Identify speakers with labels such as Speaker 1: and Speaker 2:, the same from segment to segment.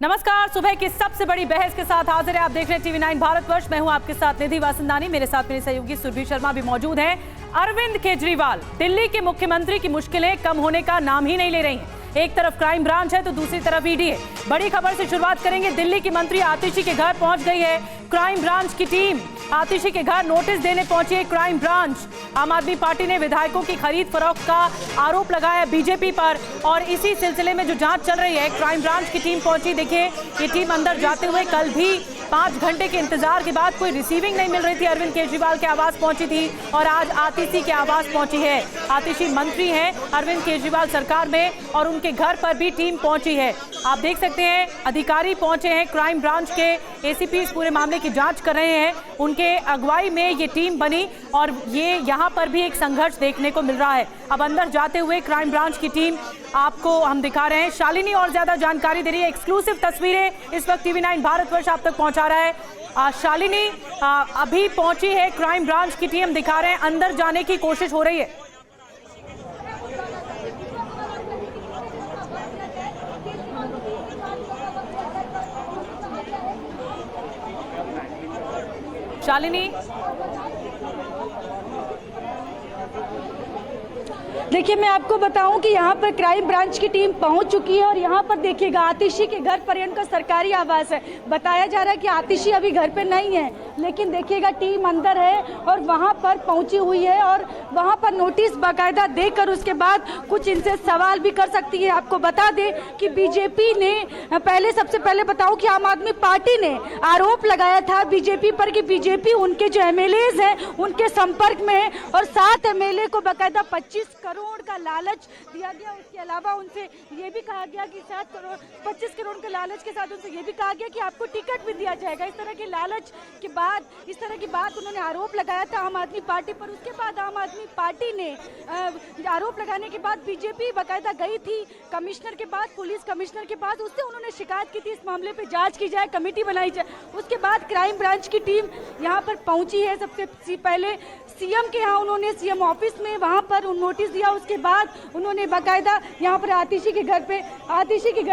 Speaker 1: नमस्कार, सुबह की सबसे बड़ी बहस के साथ हाजिर है। आप देख रहे हैं टीवी 9 भारतवर्ष। मैं हूं आपके साथ निधि वासंदानी। मेरे साथ मेरे सहयोगी सुरभि शर्मा भी मौजूद हैं। अरविंद केजरीवाल दिल्ली के मुख्यमंत्री की मुश्किलें कम होने का नाम ही नहीं ले रही हैं। एक तरफ क्राइम ब्रांच है तो दूसरी तरफ ईडी है। बड़ी खबर से शुरुआत करेंगे। दिल्ली की मंत्री आतिशी के घर पहुंच गई है क्राइम ब्रांच की टीम। आतिशी के घर नोटिस देने पहुंची है क्राइम ब्रांच। आम आदमी पार्टी ने विधायकों की खरीद फरोख्त का आरोप लगाया बीजेपी पर, और इसी सिलसिले में जो जांच चल रही है, क्राइम ब्रांच की टीम पहुंची। देखिए, ये टीम अंदर जाते हुए कल भी 5 घंटे के इंतजार के बाद कोई रिसीविंग नहीं मिल रही थी, अरविंद केजरीवाल के आवास पहुंची थी, और आज आतिशी के आवास पहुंची है। आतिशी मंत्री हैं अरविंद केजरीवाल सरकार में, और उनके घर पर भी टीम पहुंची है। आप देख सकते हैं अधिकारी पहुंचे हैं क्राइम ब्रांच के। एसीपी इस पूरे मामले की जांच कर रहे हैं। उनके अगुवाई में ये टीम बनी, और ये यहाँ पर भी एक संघर्ष देखने को मिल रहा है। अब अंदर जाते हुए क्राइम ब्रांच की टीम आपको हम दिखा रहे हैं। शालिनी और ज्यादा जानकारी दे रही है। एक्सक्लूसिव तस्वीरें इस वक्त टीवी 9 भारतवर्ष आप तक पहुंचा रहा है। शालिनी, अभी पहुंची है क्राइम ब्रांच की टीम, दिखा रहे हैं अंदर जाने की कोशिश हो रही है। शालिनी,
Speaker 2: देखिए, मैं आपको बताऊं कि यहाँ पर क्राइम ब्रांच की टीम पहुंच चुकी है, और यहाँ पर देखिएगा आतिशी के घर पर इनका सरकारी आवास है। बताया जा रहा है कि आतिशी अभी घर पे नहीं है, लेकिन देखिएगा टीम अंदर है और वहाँ पर पहुंची हुई है, और वहाँ पर नोटिस बाकायदा देकर उसके बाद कुछ इनसे सवाल भी कर सकती है। आपको बता दें कि बीजेपी ने सबसे पहले बताऊं कि आम आदमी पार्टी ने आरोप लगाया था बीजेपी पर कि बीजेपी उनके जो एमएलएज हैं उनके संपर्क में है, और 7 एमएलए को बाकायदा 25 करोड़ का लालच दिया गया। उसके अलावा उनसे ये भी कहा गया कि 25 करोड़ के लालच के साथ उनसे ये भी कहा गया कि आपको टिकट भी दिया जाएगा। इस तरह के लालच के बाद इस तरह की बात उन्होंने आरोप लगाया था आम आदमी पार्टी पर। उसके बाद आम आदमी पार्टी ने आरोप लगाने के बाद बीजेपी बाकायदा गई थी कमिश्नर के पास, पुलिस कमिश्नर के पास। उससे उन्होंने शिकायत की थी इस मामले पे जांच की जाए, कमेटी बनाई जाए। उसके बाद क्राइम ब्रांच की टीम यहाँ पर पहुंची है। सबसे पहले सीएम के यहाँ उन्होंने सीएम ऑफिस में वहाँ पर नोटिस दिया। उसके बाद उन्होंने बाकायदा यहाँ पर आतिशी के घर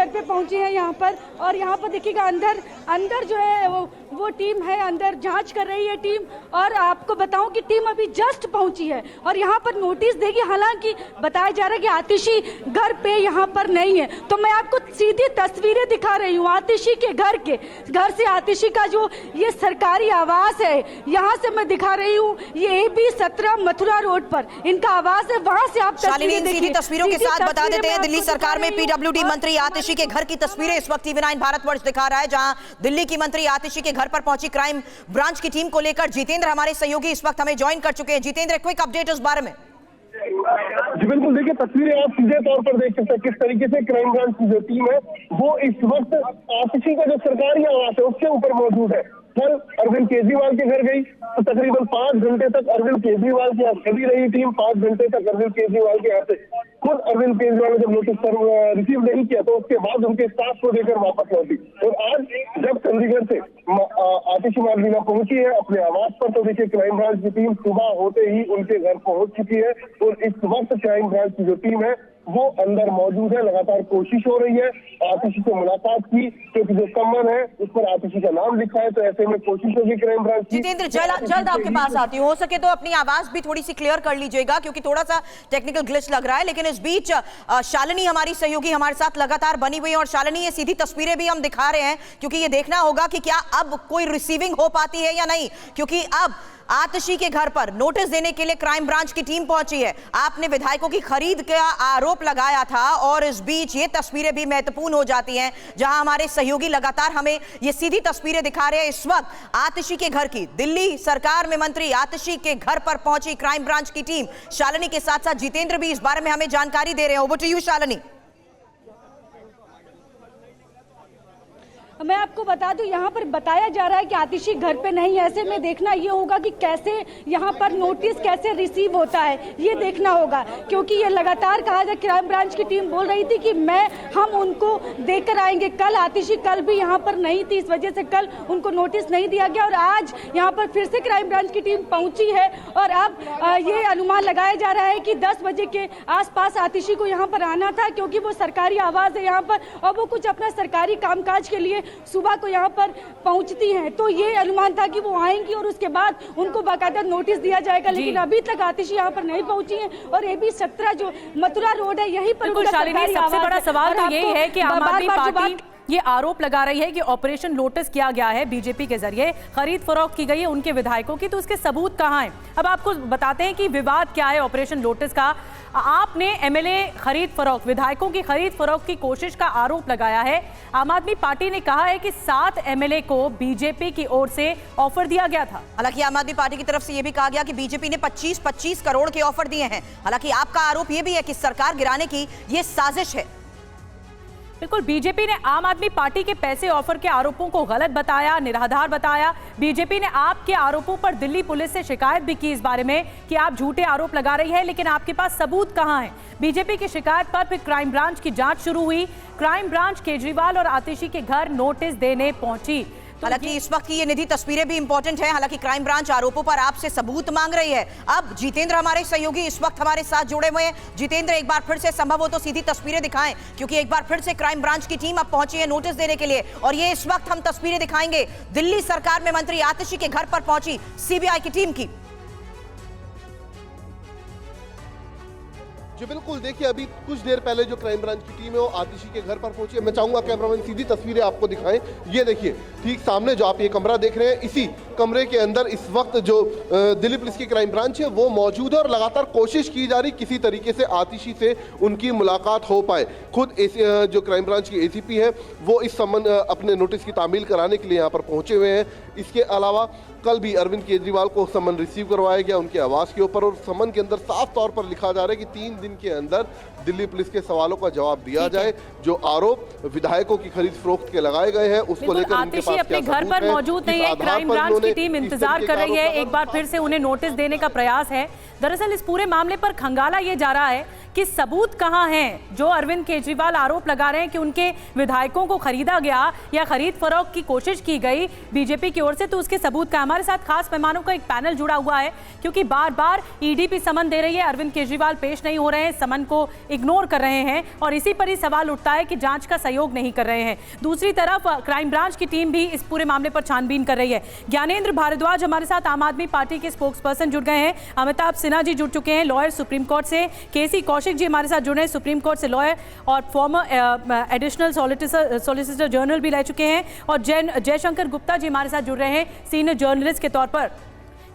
Speaker 2: पे पहुंचे हैं यहाँ पर। और यहाँ पर देखिएगा अंदर जो है वो टीम है, अंदर जांच कर रही है टीम। और आपको बताऊं कि टीम अभी जस्ट पहुंची है और यहाँ पर नोटिस देगी। हालांकि बताया जा रहा है कि आतिशी घर पे यहाँ पर नहीं है, तो मैं आपको सीधी तस्वीरें दिखा रही हूँ आतिशी के घर से। आतिशी का जो ये सरकारी आवास है, यहाँ से मैं दिखा रही हूँ। ये AB 17 मथुरा रोड पर इनका आवास है। वहाँ से आप
Speaker 3: सीधी तस्वीरों के साथ बता देते हैं, दिल्ली सरकार में PWD मंत्री आतिशी के घर की तस्वीरें इस वक्त टीवी 9 भारतवर्ष दिखा रहा है, जहां दिल्ली की मंत्री आतिशी के घर पर पहुंची क्राइम ब्रांच की टीम को लेकर। जितेंद्र हमारे सहयोगी इस वक्त हमें ज्वाइन कर चुके हैं। जितेंद्र, क्विक अपडेट इस बारे में।
Speaker 4: जी बिल्कुल, देखिए तस्वीरें आप सीधे तौर पर देख सकते हैं किस तरीके से क्राइम ब्रांच की जो टीम है वो इस वक्त आतिशी का जो सरकारी आवास है उसके ऊपर मौजूद है। कल अरविंद केजरीवाल के घर गई तो तकरीबन 5 घंटे तक अरविंद केजरीवाल के यहाँ खड़ी रही टीम। 5 घंटे तक अरविंद केजरीवाल के यहाँ से खुद अरविंद केजरीवाल ने जब नोटिस रिसीव नहीं किया तो उसके बाद उनके स्टाफ को देकर वापस लौटी। और आज जब चंडीगढ़ से आतिशी मार्लिना पहुंची है अपने आवास पर, तो देखिए क्राइम ब्रांच की टीम सुबह होते ही उनके घर पहुंच चुकी है। और इस वक्त क्राइम ब्रांच की जो टीम है वो अंदर मौजूद है। लगातार कोशिश हो रही है आतिशी से मुलाकात की, क्योंकि जो सम्मन है उस पर आतिशी का नाम लिखा है, तो ऐसे में कोशिश होगी क्राइम ब्रांच की।
Speaker 3: जितेंद्र, जल्द आपके पास आती हूँ। हो सके तो अपनी आवाज भी थोड़ी सी क्लियर कर लीजिएगा, क्योंकि थोड़ा सा टेक्निकल ग्लिच लग रहा है। लेकिन इस बीच शालिनी हमारी सहयोगी हमारे साथ लगातार बनी हुई है। और शालिनी, ये सीधी तस्वीरें भी हम दिखा रहे हैं, क्योंकि ये देखना होगा कि क्या अब कोई रिसीविंग हो पाती है या नहीं, क्योंकि अब आतिशी के घर पर नोटिस देने के लिए क्राइम ब्रांच की टीम पहुंची है। आपने विधायकों की खरीद का आरोप लगाया था, और इस बीच ये तस्वीरें भी महत्वपूर्ण हो जाती हैं, जहां हमारे सहयोगी लगातार हमें ये सीधी तस्वीरें दिखा रहे हैं इस वक्त आतिशी के घर की। दिल्ली सरकार में मंत्री आतिशी के घर पर पहुंची क्राइम ब्रांच की टीम। शालिनी के साथ साथ जितेंद्र भी इस बारे में हमें जानकारी दे रहे हैं। Over to you Shalini.
Speaker 2: मैं आपको बता दूं, यहाँ पर बताया जा रहा है कि आतिशी घर पे नहीं है। ऐसे में देखना ये होगा कि कैसे यहाँ पर नोटिस कैसे रिसीव होता है, ये देखना होगा, क्योंकि ये लगातार कहा जाए, क्राइम ब्रांच की टीम बोल रही थी कि हम उनको देकर आएंगे। कल आतिशी कल भी यहाँ पर नहीं थी, इस वजह से कल उनको नोटिस नहीं दिया गया और आज यहाँ पर फिर से क्राइम ब्रांच की टीम पहुंची है और अब ये अनुमान लगाया जा रहा है कि 10 बजे के आसपास आतिशी को यहाँ पर आना था, क्योंकि वो सरकारी आवास है यहाँ पर और वो कुछ अपना सरकारी कामकाज के लिए सुबह को यहाँ पर पहुंचती हैं। तो ये अनुमान था कि वो आएंगी और उसके बाद उनको बाकायदा नोटिस दिया जाएगा, लेकिन अभी तक आतिशी यहाँ पर नहीं पहुंची है और AB 17 जो मथुरा रोड है यहीं पर उनका सरकारी आवास है।
Speaker 1: सबसे बड़ा सवाल तो यही है कि आम आदमी पार्टी ये आरोप लगा रही है कि ऑपरेशन लोटस किया गया है, बीजेपी के जरिए खरीद फरोख्त की गई है उनके विधायकों की, तो उसके सबूत कहां हैं? अब आपको बताते हैं कि विवाद क्या है ऑपरेशन लोटस का। आपने MLA खरीद फरोख्त, विधायकों की खरीद फरोख्त की कोशिश का आरोप लगाया है। आम आदमी पार्टी ने कहा है कि 7 MLA को बीजेपी की ओर से ऑफर दिया गया था।
Speaker 3: हालांकि आम आदमी पार्टी की तरफ से यह भी कहा गया कि बीजेपी ने 25-25 करोड़ के ऑफर दिए हैं। हालांकि आपका आरोप यह भी है कि सरकार गिराने की यह साजिश है।
Speaker 1: बिल्कुल, बीजेपी ने आम आदमी पार्टी के पैसे ऑफर के आरोपों को गलत बताया, निराधार बताया। बीजेपी ने आपके आरोपों पर दिल्ली पुलिस से शिकायत भी की इस बारे में कि आप झूठे आरोप लगा रही है, लेकिन आपके पास सबूत कहां है? बीजेपी की शिकायत पर फिर क्राइम ब्रांच की जांच शुरू हुई। क्राइम ब्रांच केजरीवाल और आतिशी के घर नोटिस देने पहुंची।
Speaker 3: हालांकि इस वक्त की ये निधि तस्वीरें भी इंपॉर्टेंट है। हालांकि क्राइम ब्रांच आरोपों पर आपसे सबूत मांग रही है। अब जितेंद्र हमारे सहयोगी इस वक्त हमारे साथ जुड़े हुए हैं। जितेंद्र, एक बार फिर से संभव हो तो सीधी तस्वीरें दिखाएं, क्योंकि एक बार फिर से क्राइम ब्रांच की टीम अब पहुंची है नोटिस देने के लिए और ये इस वक्त हम तस्वीरें दिखाएंगे दिल्ली सरकार में मंत्री आतिशी के घर पर पहुंची CBI की टीम की।
Speaker 5: जी बिल्कुल, देखिए अभी कुछ देर पहले जो क्राइम ब्रांच की टीम है वो आतिशी के घर पर पहुंची है। मैं चाहूंगा कैमरामैन सीधी तस्वीरें आपको दिखाएं। ये देखिए ठीक सामने जो आप ये कमरा देख रहे हैं, इसी कमरे के अंदर इस वक्त जो दिल्ली पुलिस की क्राइम ब्रांच है वो मौजूद है और लगातार कोशिश की जा रही किसी तरीके से आतिशी से उनकी मुलाकात हो पाए। खुद जो क्राइम ब्रांच की ACP है वो इस संबंध अपने नोटिस की तामील कराने के लिए यहाँ पर पहुंचे हुए हैं। इसके अलावा कल भी अरविंद केजरीवाल को समन रिसीव करवाया गया उनके आवास के ऊपर और समन के अंदर साफ तौर पर लिखा जा रहा है कि 3 दिन के अंदर दिल्ली पुलिस के सवालों का जवाब दिया जाए। जो आरोप विधायकों की खरीद फरोख्त के लगाए गए हैं उसको लेकर उनके पास
Speaker 1: अपने घर पर मौजूद नहीं है। क्राइम ब्रांच की टीम इंतजार कर रही है, एक बार फिर से उन्हें नोटिस देने का प्रयास है। दरअसल इस पूरे मामले पर खंगाला ये जा रहा है कि सबूत कहां हैं? जो अरविंद केजरीवाल आरोप लगा रहे हैं कि उनके विधायकों को खरीदा गया या खरीद फरोख्त की कोशिश की गई बीजेपी की ओर से, तो उसके सबूत का हमारे साथ खास मेहमानों का एक पैनल जुड़ा हुआ है, क्योंकि बार बार ED भी समन दे रही है, अरविंद केजरीवाल पेश नहीं हो रहे हैं, समन को इग्नोर कर रहे हैं और इसी पर ही सवाल उठता है कि जांच का सहयोग नहीं कर रहे हैं। दूसरी तरफ क्राइम ब्रांच की टीम भी इस पूरे मामले पर छानबीन कर रही है। ज्ञानेंद्र भारद्वाज हमारे साथ आम आदमी पार्टी के स्पोक्स पर्सन जुड़ गए हैं, अमिताभ सिन्हा जी जुड़ चुके हैं लॉयर सुप्रीम कोर्ट से, KC कौशिक जी हमारे साथ जुड़े हैं सुप्रीम कोर्ट से लॉयर और फॉर्मर एडिशनल सॉलिसिटर जनरल भी रह चुके हैं, और जयशंकर गुप्ता जी हमारे साथ जुड़ रहे हैं सीनियर जर्नलिस्ट के तौर पर।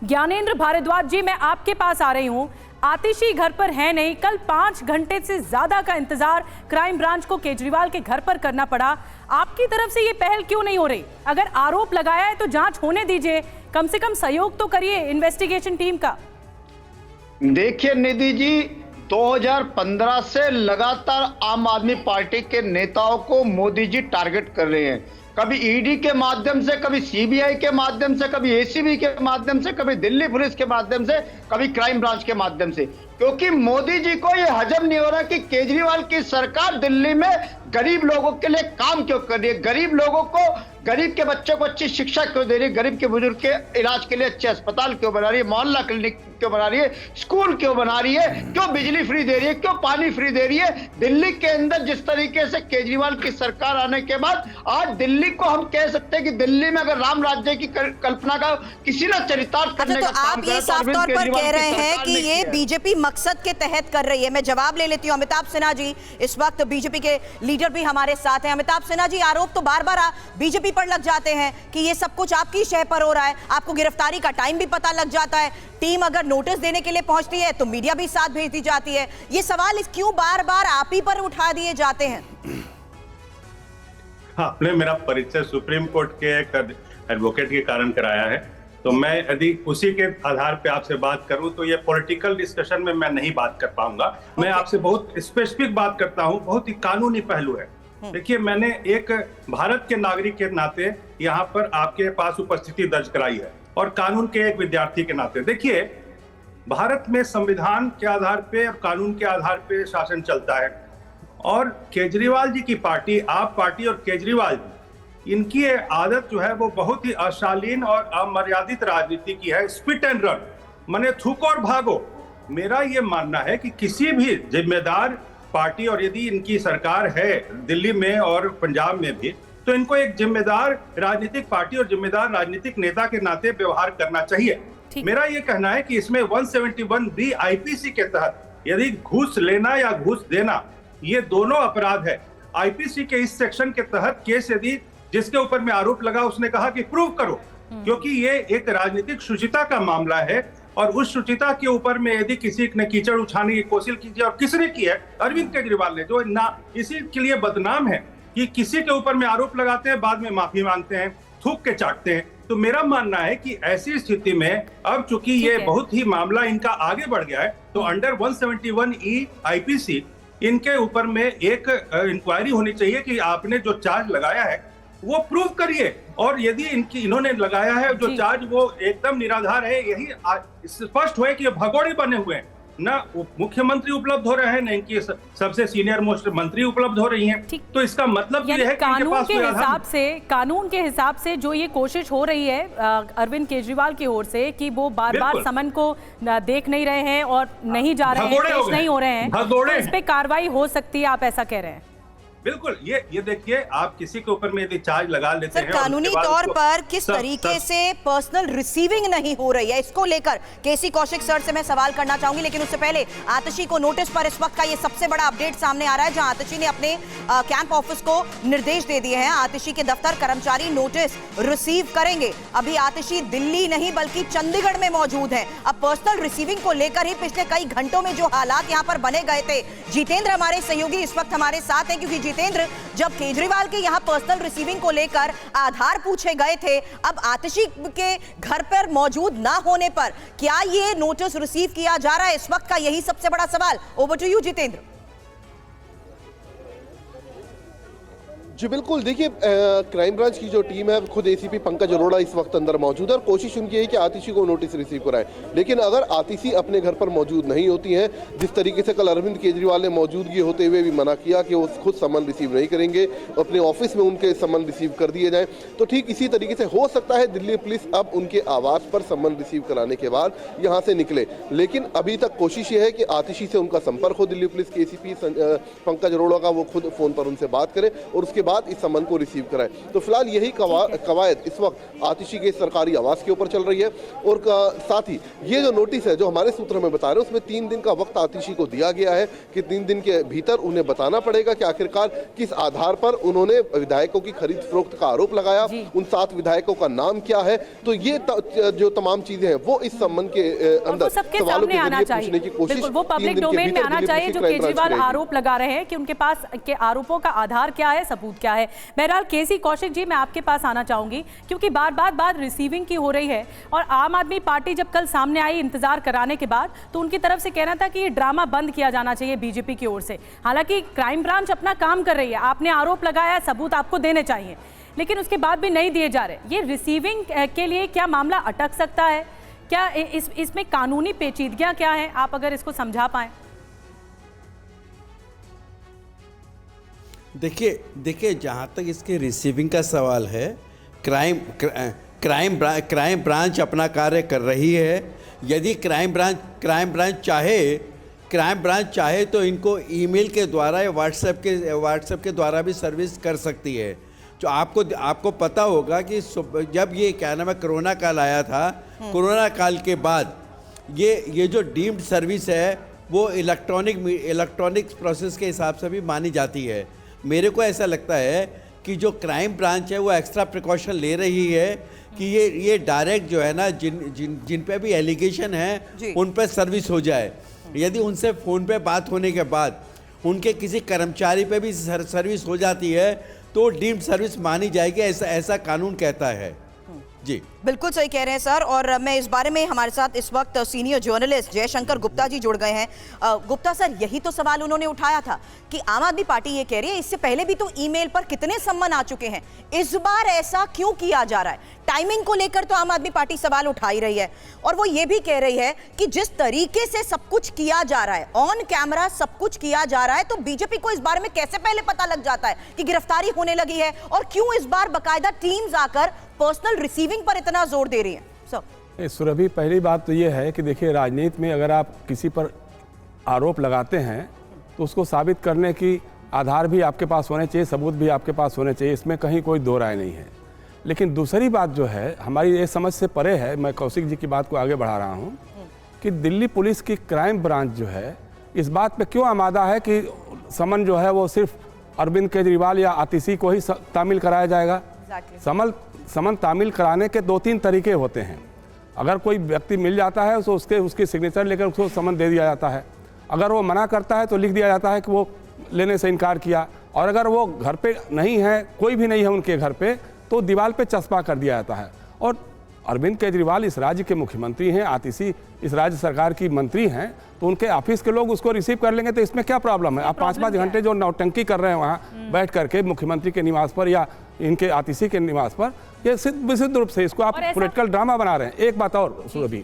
Speaker 1: ज्ञानेंद्र भारद्वाज जी, मैं आपके पास आ रही हूं। आतिशी घर पर है नहीं, कल 5 घंटे से ज्यादा का इंतजार क्राइम ब्रांच को केजरीवाल के घर पर करना पड़ा। आपकी तरफ से ये पहल क्यों नहीं हो रही? अगर आरोप लगाया है तो जांच होने दीजिए, कम से कम सहयोग तो करिए इन्वेस्टिगेशन टीम का।
Speaker 6: देखिए निधि जी, 2015 से लगातार आम आदमी पार्टी के नेताओं को मोदी जी टारगेट कर रहे हैं। कभी ED के माध्यम से, कभी CBI के माध्यम से, कभी ACB के माध्यम से, कभी दिल्ली पुलिस के माध्यम से, कभी क्राइम ब्रांच के माध्यम से, क्योंकि मोदी जी को यह हजम नहीं हो रहा कि केजरीवाल की सरकार दिल्ली में गरीब लोगों के लिए काम क्यों कर रही है, गरीब लोगों को, गरीब के बच्चों को अच्छी शिक्षा क्यों दे रही है, गरीब के बुजुर्ग के इलाज के लिए अच्छे अस्पताल क्यों बना रही है, मोहल्ला क्लिनिक क्यों बना रही है, स्कूल क्यों बना रही है, क्यों बिजली फ्री दे रही है, क्यों पानी फ्री दे रही है। दिल्ली के अंदर जिस तरीके से केजरीवाल की सरकार आने के बाद आज दिल्ली को हम कह सकते हैं कि दिल्ली में अगर राम राज्य की कल्पना का किसी ने चरितार्थ करने का काम
Speaker 3: किया, आप ये साफ तौर पर कह रहे हैं कि ये बीजेपी मकसद के तहत कर रही है। मैं जवाब ले लेती हूं। अमिताभ सिन्हा जी, इस वक्त बीजेपी के लीडर भी हमारे साथ हैं। अमिताभ सिन्हा जी, आरोप तो बार बार बीजेपी पर लग जाते हैं कि ये सब कुछ आपकी शह पर हो रहा है, आपको गिरफ्तारी का टाइम भी पता लग जाता है, टीम अगर नोटिस देने के लिए पहुंचती है तो मीडिया भी साथ भेज दी जाती है। ये सवाल क्यों बार बार आप ही पर उठा दिए जाते हैं?
Speaker 7: हाँ, आपने मेरा परिचय सुप्रीम कोर्ट के एक एडवोकेट के कारण कराया है, तो मैं यदि उसी के आधार पे आपसे बात करूं तो ये पॉलिटिकल डिस्कशन में मैं नहीं बात कर पाऊंगा। मैं आपसे बहुत स्पेसिफिक बात करता हूं, बहुत ही कानूनी पहलू है। देखिए, मैंने एक भारत के नागरिक के नाते यहाँ पर आपके पास उपस्थिति दर्ज कराई है और कानून के एक विद्यार्थी के नाते। देखिए, भारत में संविधान के आधार पे और कानून के आधार पे शासन चलता है और केजरीवाल जी की पार्टी, आप पार्टी और केजरीवाल जी, इनकी आदत जो है वो बहुत ही अशालीन और अमर्यादित राजनीति की है। स्पिट एंड रन, माने थूको और भागो। मेरा ये मानना है कि किसी भी जिम्मेदार पार्टी, और यदि इनकी सरकार है दिल्ली में और पंजाब में भी, तो इनको एक जिम्मेदार राजनीतिक पार्टी और जिम्मेदार राजनीतिक नेता के नाते व्यवहार करना चाहिए। मेरा ये कहना है कि इसमें 171B आईपीसी के तहत यदि घूस लेना या घूस देना, ये दोनों अपराध है। आईपीसी के इस सेक्शन के तहत केस यदि जिसके ऊपर में आरोप लगा उसने कहा कि प्रूव करो, क्योंकि ये एक राजनीतिक शुचिता का मामला है और उस शुचिता के ऊपर में यदि किसी ने कीचड़ उछाने की कोशिश की और किसने की है, अरविंद केजरीवाल ने, जो ना इसी के लिए बदनाम है कि किसी के ऊपर में आरोप लगाते हैं, बाद में माफी मांगते हैं, थूक के चाटते हैं। तो मेरा मानना है कि ऐसी स्थिति में अब चूंकि ये बहुत ही मामला इनका आगे बढ़ गया है, तो अंडर 171E आईपीसी इनके ऊपर में एक इंक्वायरी होनी चाहिए कि आपने जो चार्ज लगाया है वो प्रूव करिए, और यदि इन्होंने लगाया है जो चार्ज वो एकदम निराधार है, यही स्पष्ट हुए कि ये भगोड़े बने हुए हैं। ना मुख्यमंत्री उपलब्ध हो रहे हैं, न इनकी सबसे सीनियर मोस्ट मंत्री उपलब्ध हो रही हैं। तो इसका मतलब ये है कि
Speaker 1: कानून के हिसाब से जो ये कोशिश हो रही है अरविंद केजरीवाल की ओर से कि वो बार बार समन को देख नहीं रहे हैं और नहीं जा रहे हैं, पेश नहीं हो रहे हैं, तो इस पे कार्रवाई हो सकती है, आप ऐसा कह रहे हैं?
Speaker 7: बिल्कुल। ये देखिए, आप किसी के ऊपर में यदि चार्ज लगा लेते हैं,
Speaker 3: कानूनी तौर पर किस तरीके से पर्सनल रिसीविंग नहीं हो रही है, इसको लेकर केसी कौशिक सर से मैं सवाल करना चाहूंगी। लेकिन उससे पहले आतिशी को नोटिस पर इस वक्त का ये सबसे बड़ा अपडेट सामने आ रहा है, जहां आतिशी ने अपने कैंप ऑफिस को निर्देश दे दिए हैं। आतिशी के दफ्तर कर्मचारी नोटिस रिसीव करेंगे। अभी आतिशी दिल्ली नहीं बल्कि चंडीगढ़ में मौजूद है। अब पर्सनल रिसीविंग को लेकर ही पिछले कई घंटों में जो हालात यहाँ पर बने गए थे, जितेंद्र हमारे सहयोगी इस वक्त हमारे साथ हैं, क्योंकि जितेंद्र, जब केजरीवाल के यहां पर्सनल रिसीविंग को लेकर आधार पूछे गए थे, अब आतिशी के घर पर मौजूद ना होने पर क्या ये नोटिस रिसीव किया जा रहा है, इस वक्त का यही सबसे बड़ा सवाल। Over to you Jitendra.
Speaker 5: जी बिल्कुल, देखिए क्राइम ब्रांच की जो टीम है, खुद एसीपी पंकज अरोड़ा इस वक्त अंदर मौजूद है और कोशिश उनकी है कि आतिशी को नोटिस रिसीव कराएं। लेकिन अगर आतिशी अपने घर पर मौजूद नहीं होती हैं, जिस तरीके से कल अरविंद केजरीवाल ने मौजूदगी होते हुए भी मना किया कि वो खुद समन रिसीव नहीं करेंगे, अपने ऑफिस में उनके समन रिसीव कर दिए जाएं, तो ठीक इसी तरीके से हो सकता है दिल्ली पुलिस अब उनके आवास पर समन रिसीव कराने के बाद यहाँ से निकले। लेकिन अभी तक कोशिश ये है कि आतिशी से उनका संपर्क हो, दिल्ली पुलिस के एसीपी पंकज अरोड़ा का, वो खुद फोन पर उनसे बात करें और उसके बाद इस समन को रिसीव कराए। तो फिलहाल यही कवायद इस वक्त आतिशी के सरकारी आवास के ऊपर चल रही है। और साथ ही ये जो नोटिस है जो हमारे सूत्र में बता रहे हैं, उसमें 3 दिन का वक्त आतिशी को दिया गया है कि 3 दिन के भीतर उन्हें बताना पड़ेगा कि आखिरकार किस आधार पर उन्होंने विधायकों की खरीद फरोख्त का आरोप लगाया, उन 7 विधायकों का नाम क्या है। तो ये जो तमाम चीजें हैं वो इस संबंध के अंदर सवालों के जरिए पूछने की कोशिश,
Speaker 1: वो पब्लिक डोमेन में आना चाहिए। जो केजरीवाल आरोप लगा रहे हैं कि उनके पास के आरोपों का आधार क्या है, सबूत क्या है। बहरहाल केसी कौशिक जी, मैं आपके पास आना चाहूंगी, क्योंकि बार बार रिसीविंग की हो रही है और आम आदमी पार्टी जब कल सामने आई इंतजार कराने के बाद, तो उनकी तरफ से कहना था कि ये ड्रामा बंद किया जाना चाहिए बीजेपी की ओर से। हालांकि क्राइम ब्रांच अपना काम कर रही है, आपने आरोप लगाया, सबूत आपको देने चाहिए, लेकिन उसके बाद भी नहीं दिए जा रहे। ये रिसीविंग के लिए क्या मामला अटक सकता है? क्या इसमें कानूनी पेचीदगियां क्या हैं? आप अगर इसको समझा पाएं।
Speaker 8: देखिए जहाँ तक इसके रिसीविंग का सवाल है, क्राइम ब्रांच अपना कार्य कर रही है। यदि क्राइम ब्रांच चाहे तो इनको ईमेल के द्वारा या व्हाट्सएप के द्वारा भी सर्विस कर सकती है। जो आपको पता होगा कि जब ये क्या नाम है कोरोना काल आया था, कोरोना काल के बाद ये जो डीम्ड सर्विस है वो इलेक्ट्रॉनिक प्रोसेस के हिसाब से भी मानी जाती है। मेरे को ऐसा लगता है कि जो क्राइम ब्रांच है वो एक्स्ट्रा प्रिकॉशन ले रही है कि ये डायरेक्ट जो है ना जिन पे भी एलिगेशन है उन पर सर्विस हो जाए। यदि उनसे फ़ोन पे बात होने के बाद उनके किसी कर्मचारी पे भी सर्विस हो जाती है तो डीम्ड सर्विस मानी जाएगी, ऐसा कानून कहता है। जी
Speaker 3: बिल्कुल सही कह रहे हैं सर। और मैं इस बारे में, हमारे साथ इस वक्त सीनियर जर्नलिस्ट जयशंकर गुप्ता जी जुड़ गए हैं। गुप्ता सर, यही तो सवाल उन्होंने उठाया था कि आम आदमी पार्टी ये कह रही है, इससे पहले भी तो ईमेल पर कितने सम्मन आ चुके हैं, इस बार ऐसा क्यों किया जा रहा है? टाइमिंग को लेकर तो आम आदमी पार्टी सवाल उठा ही रही है, और वो ये भी कह रही है कि जिस तरीके से सब कुछ किया जा रहा है, ऑन कैमरा सब कुछ किया जा रहा है, तो बीजेपी को इस बारे में कैसे पहले पता लग जाता है कि गिरफ्तारी होने लगी है, और क्यों इस बार बाकायदा टीम्स आकर पर्सनल रिसीविंग पर इतना जोर दे रही है? सर
Speaker 9: सुरभि, पहली बात तो ये है कि देखिए, राजनीति में अगर आप किसी पर आरोप लगाते हैं तो उसको साबित करने की आधार भी आपके पास होने चाहिए, सबूत भी आपके पास होने चाहिए, इसमें कहीं कोई दो राय नहीं है। लेकिन दूसरी बात जो है, हमारी ये समझ से परे है, मैं कौशिक जी की बात को आगे बढ़ा रहा हूँ कि दिल्ली पुलिस की क्राइम ब्रांच जो है इस बात पे क्यों आमादा है कि समन जो है वो सिर्फ अरविंद केजरीवाल या आतिशी को ही तामील कराया जाएगा। समन तामील कराने के 2-3 तरीके होते हैं। अगर कोई व्यक्ति मिल जाता है तो उसकी सिग्नेचर लेकर उसको समन दे दिया जाता है। अगर वो मना करता है तो लिख दिया जाता है कि वो लेने से इनकार किया, और अगर वो घर पे नहीं है, कोई भी नहीं है उनके घर पे, तो दीवार पे चस्पा कर दिया जाता है। और अरविंद केजरीवाल इस राज्य के मुख्यमंत्री हैं, आतिशी इस राज्य सरकार की मंत्री हैं, तो उनके ऑफिस के लोग उसको रिसीव कर लेंगे, तो इसमें क्या प्रॉब्लम है? आप 5-5 घंटे जो नौटंकी कर रहे हैं वहाँ बैठ करके मुख्यमंत्री के निवास पर या इनके आतिशी के निवास पर, ये विशुद्ध रूप से इसको आप पॉलिटिकल ड्रामा बना रहे हैं। एक बात और सुरभि,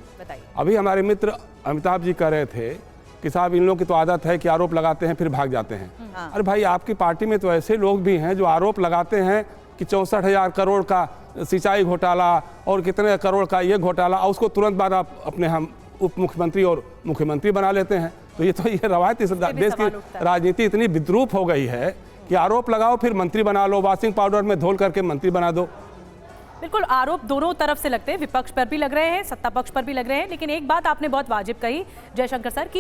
Speaker 9: अभी हमारे मित्र अमिताभ जी कह रहे थे कि साहब इन लोगों की तो आदत है कि आरोप लगाते हैं फिर भाग जाते हैं। अरे भाई, आपकी पार्टी में तो ऐसे लोग भी हैं जो आरोप लगाते हैं कि 64,000 करोड़ का सिंचाई घोटाला और कितने करोड़ का ये घोटाला, और उसको तुरंत बाद आप अपने हम उप मुख्यमंत्री और मुख्यमंत्री बना लेते हैं। तो ये रवायत इस देश की राजनीति इतनी विद्रूप हो गई है कि आरोप लगाओ फिर मंत्री बना लो, वॉशिंग पाउडर में धोल करके मंत्री बना दो।
Speaker 1: बिल्कुल, आरोप दोनों तरफ से लगते हैं, विपक्ष पर भी लग रहे हैं, सत्ता पक्ष पर भी लग रहे हैं। लेकिन एक बात आपने बहुत वाजिब कही जयशंकर सर कि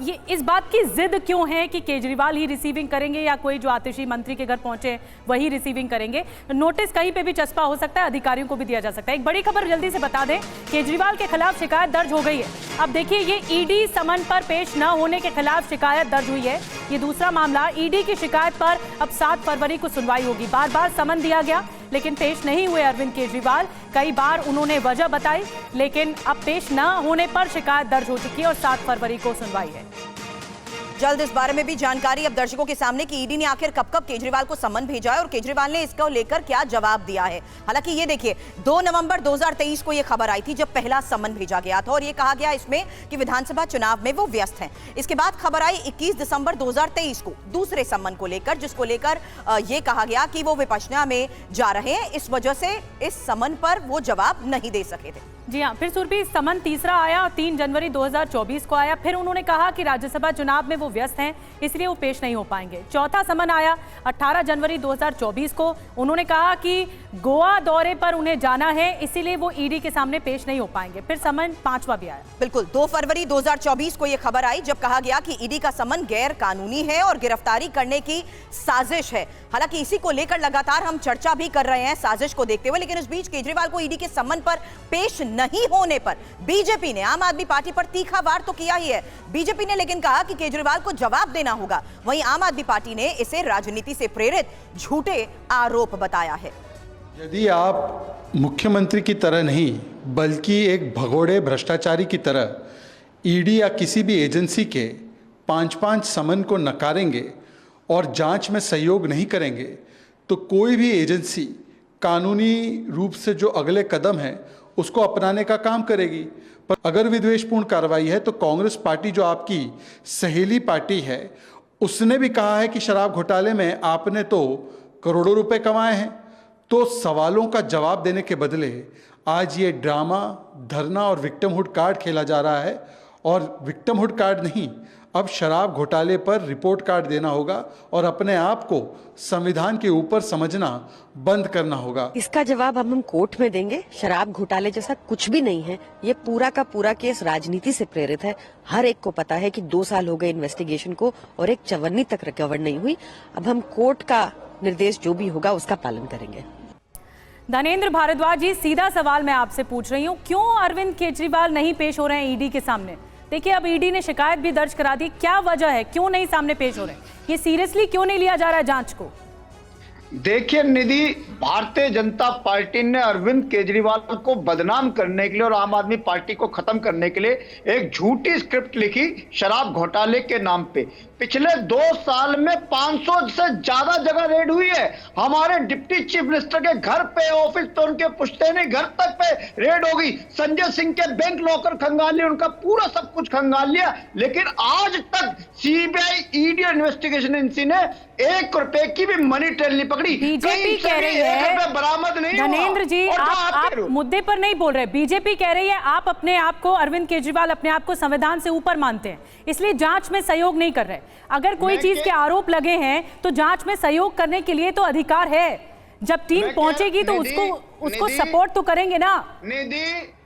Speaker 1: ये इस बात की जिद क्यों है कि केजरीवाल ही रिसीविंग करेंगे या कोई जो आतिशी मंत्री के घर पहुंचे वही रिसीविंग करेंगे? नोटिस कहीं पे भी चस्पा हो सकता है, अधिकारियों को भी दिया जा सकता है। एक बड़ी खबर जल्दी से बता दें, केजरीवाल के खिलाफ शिकायत दर्ज हो गई है। अब देखिए, ये ईडी समन पर पेश न होने के खिलाफ शिकायत दर्ज हुई है। ये दूसरा मामला, ईडी की शिकायत पर अब 7 फरवरी को सुनवाई होगी। बार बार समन दिया गया लेकिन पेश नहीं हुए अरविंद केजरीवाल। कई बार उन्होंने वजह बताई, लेकिन अब पेश न होने पर शिकायत दर्ज हो चुकी है और 7 फरवरी को सुनवाई है।
Speaker 3: जल्द इस बारे में भी जानकारी अब दर्शकों के सामने कि ईडी ने आखिर कब केजरीवाल को सम्मन भेजा है और केजरीवाल ने इसको लेकर क्या जवाब दिया है। हालांकि ये देखिए, 2 नवंबर 2023 को ये खबर आई थी जब पहला सम्मन भेजा गया था, और ये कहा गया इसमें कि विधानसभा चुनाव में वो व्यस्त हैं। इसके बाद खबर आई 21 दिसंबर 2023 को दूसरे सम्मन को लेकर, जिसको लेकर ये कहा गया कि वो विपश्यना में जा रहे हैं, इस वजह से इस सम्मन पर वो जवाब नहीं दे सके थे।
Speaker 1: जी हाँ, फिर सुरभि समन तीसरा आया, 3 जनवरी 2024 को आया। फिर उन्होंने कहा कि राज्यसभा चुनाव में वो व्यस्त हैं, इसलिए वो पेश नहीं हो पाएंगे। चौथा समन आया 18 जनवरी 2024 को। उन्होंने कहा कि गोवा दौरे पर उन्हें जाना है, इसीलिए वो ईडी के सामने पेश नहीं हो पाएंगे। फिर समन 5वां भी आया।
Speaker 3: बिल्कुल, 2 फरवरी 2024 को यह खबर आई जब कहा गया कि ईडी का समन गैर कानूनी है और गिरफ्तारी करने की साजिश है। हालांकि इसी को लेकर लगातार हम चर्चा भी कर रहे हैं साजिश को देखते हुए, लेकिन इस बीच केजरीवाल को ईडी के समन पर पेश नहीं होने पर बीजेपी ने आम आदमी पार्टी पर तीखा वार तो किया ही है। बीजेपी ने लेकिन कहा कि केजरीवाल को जवाब देना होगा। वहीं आम आदमी पार्टी ने इसे राजनीति से प्रेरित झूठे आरोप बताया है।
Speaker 10: यदि आप मुख्यमंत्री की तरह नहीं बल्कि एक भगोड़े भ्रष्टाचारी की तरह ईडी या किसी भी एजेंसी के 5-5 समन को नकारेंगे और जांच में सहयोग नहीं करेंगे, तो कोई भी एजेंसी कानूनी रूप से जो अगले कदम है उसको अपनाने का काम करेगी। पर अगर विद्वेषपूर्ण कार्रवाई है तो कांग्रेस पार्टी जो आपकी सहेली पार्टी है, उसने भी कहा है कि शराब घोटाले में आपने तो करोड़ों रुपए कमाए हैं। तो सवालों का जवाब देने के बदले आज ये ड्रामा, धरना और विक्टिमहुड कार्ड खेला जा रहा है। और विक्टिमहुड कार्ड नहीं, अब शराब घोटाले पर रिपोर्ट कार्ड देना होगा और अपने आप को संविधान के ऊपर समझना बंद करना होगा।
Speaker 11: इसका जवाब हम कोर्ट में देंगे। शराब घोटाले जैसा कुछ भी नहीं है। ये पूरा का पूरा केस राजनीति से प्रेरित है। हर एक को पता है कि 2 साल हो गए इन्वेस्टिगेशन को और एक चवन्नी तक रिकवर नहीं हुई। अब हम कोर्ट का निर्देश जो भी होगा उसका पालन करेंगे।
Speaker 1: धनेंद्र भारद्वाज जी, सीधा सवाल मैं आपसे पूछ रही हूँ, क्यों अरविंद केजरीवाल नहीं पेश हो रहे हैं ईडी के सामने? देखिए, अब ईडी ने शिकायत भी दर्ज करा दी, क्या वजह है, क्यों नहीं सामने पेश हो रहे हैं? ये सीरियसली क्यों नहीं लिया जा रहा है जांच को?
Speaker 6: देखिए निधि, भारतीय जनता पार्टी ने अरविंद केजरीवाल को बदनाम करने के लिए और आम आदमी पार्टी को खत्म करने के लिए एक झूठी स्क्रिप्ट लिखी शराब घोटाले के नाम पे। पिछले 2 साल में 500 से ज्यादा जगह रेड हुई है। हमारे डिप्टी चीफ मिनिस्टर के घर पे, ऑफिस पे, उनके पुश्तैनी घर तक पे रेड हो गई। संजय सिंह के बैंक लॉकर खंगाल लिए, उनका पूरा सब कुछ खंगाल लिया, लेकिन आज तक सीबीआई, ईडी इन्वेस्टिगेशन एजेंसी ने 1 रुपए की भी मनी ट्रेल नहीं पकड़ी।
Speaker 1: बीजेपी कह रही है,
Speaker 6: बरामद नहीं।
Speaker 1: धनेंद्र जी, आप मुद्दे पर नहीं बोल रहे। बीजेपी कह रही है आप अपने आप को, अरविंद केजरीवाल अपने आप को संविधान से ऊपर मानते हैं, इसलिए जांच में सहयोग नहीं कर रहे। अगर कोई चीज के आरोप लगे हैं तो जांच में सहयोग करने के लिए तो अधिकार है। जब टीम पहुंचेगी तो उसको सपोर्ट तो करेंगे ना।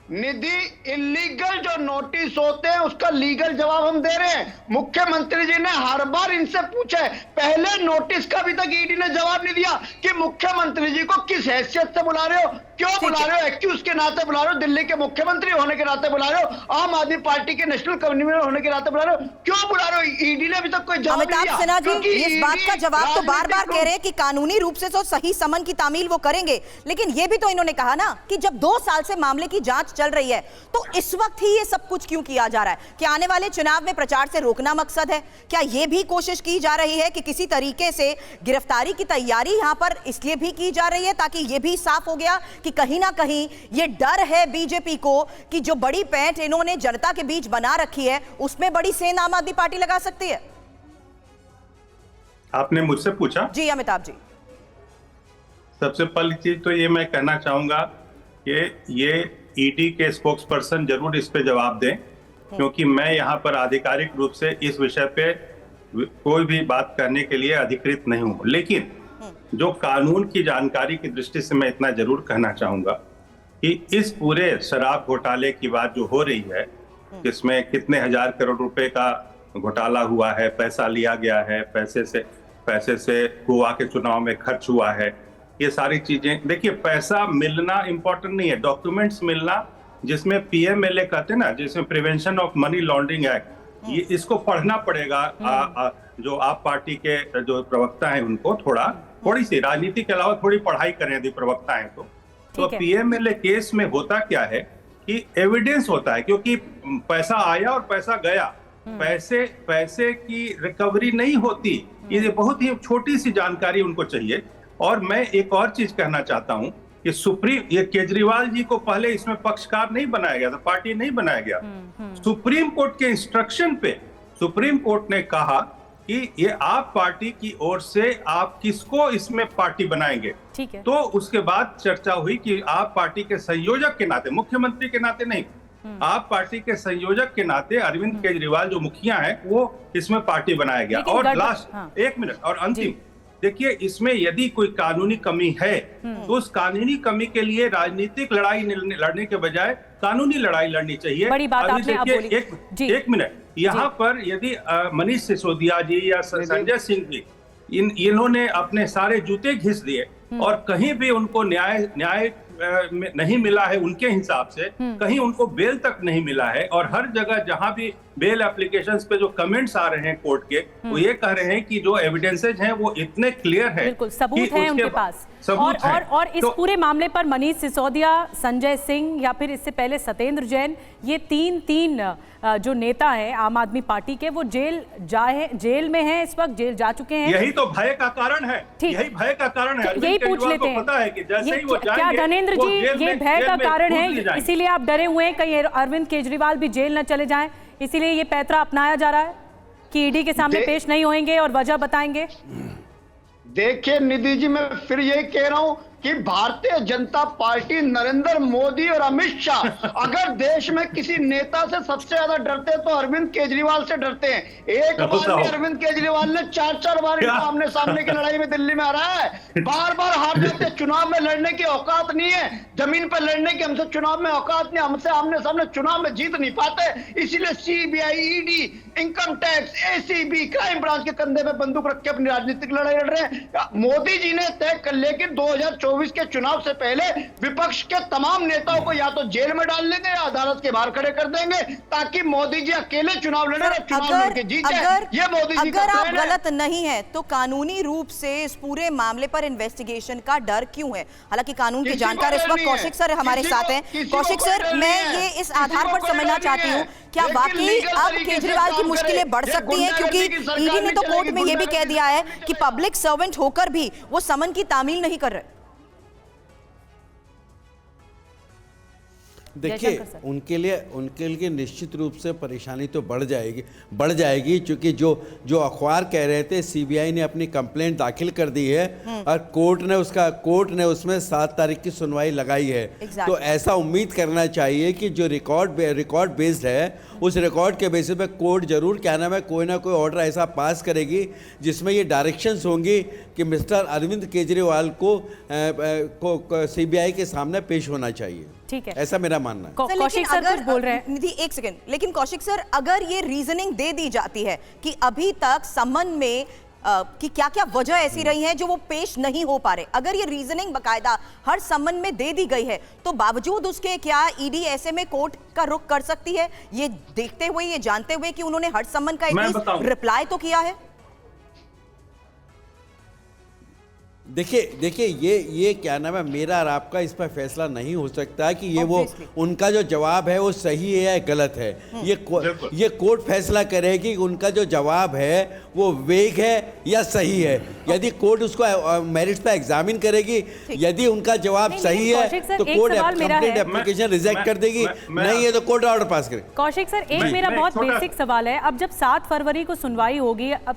Speaker 6: निधि, इलीगल जो नोटिस होते हैं उसका लीगल जवाब हम दे रहे हैं। मुख्यमंत्री जी ने हर बार इनसे पूछा है, पहले नोटिस का अभी तक ईडी ने जवाब नहीं दिया कि मुख्यमंत्री जी को किस हैसियत से बुला रहे हो, क्यों बुला रहे हो, एक्यूज के नाते बुला रहे हो, दिल्ली के मुख्यमंत्री होने के नाते बुला रहे हो, आम आदमी पार्टी के नेशनल कन्वीनर होने के नाते बुला रहे हो, क्यों बुला रहे हो? ईडी ने अभी तक कोई जवाब नहीं दिया।
Speaker 3: अमिताभ सिन्हा जी इस बात का जवाब तो बार बार कह रहे हैं कि कानूनी रूप से तो सही समन की तामील वो करेंगे, लेकिन ये भी तो इन्होंने कहा ना कि जब 2 साल से मामले की जांच चल रही है तो इस वक्त ही ये सब कुछ क्यों किया जा रहा है? क्या आने वाले चुनाव में प्रचार से रोकना मकसद है? क्या ये भी कोशिश की जा रही है कि किसी तरीके से गिरफ्तारी की तैयारी यहां पर इसलिए भी की जा रही है ताकि ये भी साफ हो गया कि कहीं ना कहीं ये डर है बीजेपी को कि जो बड़ी पैंठ इन्होंने जनता के बीच बना रखी है उसमें बड़ी सेंध आम आदमी पार्टी लगा सकती है?
Speaker 7: आपने मुझसे पूछा?
Speaker 3: जी अमिताभ जी,
Speaker 7: सबसे पहली चीज तो ये मैं कहना चाहूंगा कि ये ईडी के स्पोक्स पर्सन जरूर इस पे जवाब दें, क्योंकि मैं यहाँ पर आधिकारिक रूप से इस विषय पे कोई भी बात करने के लिए अधिकृत नहीं हूं। लेकिन जो कानून की जानकारी की दृष्टि से मैं इतना जरूर कहना चाहूंगा कि इस पूरे शराब घोटाले की बात जो हो रही है, जिसमें कितने हजार करोड़ रुपए का घोटाला हुआ है, पैसा लिया गया है, पैसे से गोवा के चुनाव में खर्च हुआ है, ये सारी चीजें देखिए, पैसा मिलना इंपॉर्टेंट नहीं है, डॉक्यूमेंट्स मिलना, जिसमें पीएमएलए कहते हैं ना, जिसमें prevention of money laundering act, ये इसको पढ़ना पड़ेगा। जो आप पार्टी के जो प्रवक्ता हैं उनको थोड़ी सी राजनीति के अलावा थोड़ी पढ़ाई करें यदि प्रवक्ता हैं तो पीएमएलए केस में होता क्या है कि एविडेंस होता है, क्योंकि पैसा आया और पैसा गया, पैसे की रिकवरी नहीं होती, ये बहुत ही छोटी सी जानकारी उनको चाहिए। और मैं एक और चीज कहना चाहता हूं कि ये केजरीवाल जी को पहले इसमें पक्षकार नहीं बनाया गया था, पार्टी नहीं बनाया गया। सुप्रीम कोर्ट के इंस्ट्रक्शन पे सुप्रीम कोर्ट ने कहा कि ये आप पार्टी की ओर से आप किसको इसमें पार्टी बनाएंगे।
Speaker 1: ठीक है।
Speaker 7: तो उसके बाद चर्चा हुई कि आप पार्टी के संयोजक के नाते, मुख्यमंत्री के नाते नहीं, आप पार्टी के संयोजक के नाते अरविंद केजरीवाल जो मुखिया है वो इसमें पार्टी बनाया गया। और लास्ट 1 मिनट और अंतिम, देखिए इसमें यदि कोई कानूनी कमी है तो उस कानूनी कमी के लिए राजनीतिक लड़ाई लड़ने के बजाय कानूनी लड़ाई लड़नी चाहिए।
Speaker 1: बड़ी बात आपने आप बोली।
Speaker 7: एक मिनट, यहाँ पर यदि मनीष सिसोदिया जी या संजय सिंह जी इन्होंने अपने सारे जूते घिस दिए और कहीं भी उनको न्याय नहीं मिला है उनके हिसाब से, कहीं उनको बेल तक नहीं मिला है, और हर जगह जहां भी बेल एप्लीकेशंस पे जो कमेंट्स आ रहे हैं कोर्ट के, वो ये कह रहे हैं कि जो एविडेंसेज हैं वो इतने क्लियर है,
Speaker 1: बिल्कुल सबूत है उनके पास। और इस पूरे मामले पर मनीष सिसोदिया, संजय सिंह या फिर इससे पहले सत्येंद्र जैन, ये तीन जो नेता हैं आम आदमी पार्टी के, वो जेल में हैं, इस वक्त जेल जा चुके हैं।
Speaker 7: यही तो भय का कारण है, यही भय का कारण है।
Speaker 1: यही पूछ लेते हैं,
Speaker 7: पता है कि जैसे ही वो
Speaker 1: क्या धनेंद्र जी ये भय का कारण है, इसीलिए आप डरे हुए हैं कहीं अरविंद केजरीवाल भी जेल न चले जाएं, इसीलिए ये पैतरा अपनाया जा रहा है कि ईडी के सामने पेश नहीं होंगे और वजह बताएंगे?
Speaker 6: देखिए निधि जी, मैं फिर यही कह रहा हूं कि भारतीय जनता पार्टी, नरेंद्र मोदी और अमित शाह अगर देश में किसी नेता से सबसे ज्यादा डरते हैं तो अरविंद केजरीवाल से डरते हैं। एक बार भी अरविंद केजरीवाल ने 4 बार आमने सामने की लड़ाई में दिल्ली में आ रहा है, बार हार जाते। चुनाव में लड़ने की औकात नहीं है, जमीन पर लड़ने की हमसे चुनाव में औकात नहीं, हमसे आमने सामने चुनाव में जीत नहीं पाते। इसीलिए CBI, ED, income tax, ACB, crime branch के कंधे पे बंदूक रख के अपनी राजनीतिक लड़ाई लड़ रहे हैं। मोदी जी ने तय कर लिया कि 2024 2024 के चुनाव से पहले विपक्ष के तमाम नेताओं को या तो जेल में डाल लेंगे या अदालत के बाहर खड़े कर देंगे, ताकि मोदी जी अकेले चुनाव लड़े और चुनाव लड़के जीत जाए। ये मोदी जी का
Speaker 3: अगर आप
Speaker 6: प्लान है।
Speaker 3: गलत नहीं है तो कानूनी रूप से इस पूरे मामले पर इन्वेस्टिगेशन का डर क्यों है? हालांकि कानून के जानकार इस वक्त कौशिक सर हमारे साथ हैं। कौशिक सर, मैं ये इस आधार पर समझना चाहती हूँ, क्या वाकई अब केजरीवाल की मुश्किलें बढ़ सकती हैं? क्योंकि ईडी ने तो कोर्ट में ये भी कह दिया है कि पब्लिक सर्वेंट होकर भी वो समन की तामील नहीं कर रहे।
Speaker 8: देखिए, उनके लिए निश्चित रूप से परेशानी तो बढ़ जाएगी क्योंकि जो अखबार कह रहे थे सीबीआई ने अपनी कंप्लेंट दाखिल कर दी है और कोर्ट ने उसमें 7 तारीख की सुनवाई लगाई है। तो ऐसा उम्मीद करना चाहिए कि जो रिकॉर्ड बेस्ड है उस रिकॉर्ड के बेसिस पे कोर्ट जरूर क्या नाम है कोई ना कोई ऑर्डर ऐसा पास करेगी जिसमें ये डायरेक्शंस होंगी कि मिस्टर अरविंद केजरीवाल को सीबीआई के सामने पेश होना चाहिए।
Speaker 1: ठीक है,
Speaker 8: ऐसा मेरा मानना है।
Speaker 1: कौशिक सर कुछ बोल रहे हैं।
Speaker 3: निधि, एक सेकंड, लेकिन कौशिक सर, अगर ये रीजनिंग दे दी जाती है कि अभी तक समन में कि क्या क्या वजह ऐसी रही है जो वो पेश नहीं हो पा रहे, अगर ये रीजनिंग बकायदा हर समन में दे दी गई है तो बावजूद उसके क्या ईडी ऐसे में कोर्ट का रुख कर सकती है, ये देखते हुए, ये जानते हुए कि उन्होंने हर समन का एक रिप्लाई तो किया है?
Speaker 8: देखिए ये क्या नाम है, मेरा और आपका इस पर फैसला नहीं हो सकता कि ये वो उनका जो जवाब है वो सही है या गलत है। ये कोर्ट फैसला करेगी कि उनका जो जवाब है वो वेग है या सही है। यदि कोर्ट उसको मेरिट्स पे एग्जामिन करेगी, यदि उनका जवाब सही है तो कोर्ट कंप्लीट एप्लीकेशन रिजेक्ट कर देगी, नहीं है तो कोर्ट ऑर्डर पास करेगी।
Speaker 1: कौशिक सर, एक मेरा बहुत बेसिक सवाल है। अब जब 7 फरवरी को सुनवाई होगी, अब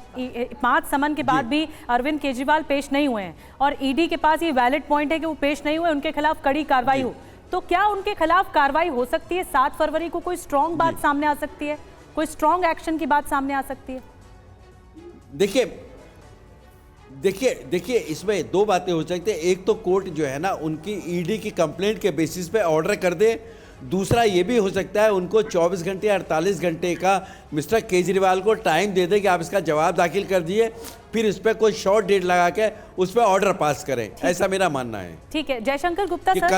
Speaker 1: 5 समन के बाद भी अरविंद केजरीवाल पेश नहीं हुए हैं और ईडी के पास ये वैलिड पॉइंट है कि वो पेश नहीं हुए, उनके खिलाफ कड़ी कार्रवाई हो, तो क्या उनके खिलाफ कार्रवाई हो सकती है? 7 फरवरी को कोई स्ट्रॉन्ग बात सामने आ सकती है, कोई स्ट्रॉन्ग एक्शन की बात सामने आ सकती है?
Speaker 8: देखिए इसमें 2 बातें हो सकती है। एक तो कोर्ट जो है ना उनकी ईडी की कंप्लेंट के बेसिस पे ऑर्डर कर दे, दूसरा ये भी हो सकता है उनको 24 घंटे 48 घंटे का मिस्टर केजरीवाल को टाइम दे दे कि आप इसका जवाब दाखिल कर दिए, फिर इस पर कोई शॉर्ट डेट लगा के उस पर ऑर्डर पास करें। ऐसा मेरा मानना है।
Speaker 1: ठीक है, जयशंकर गुप्ता
Speaker 8: कि
Speaker 1: सर,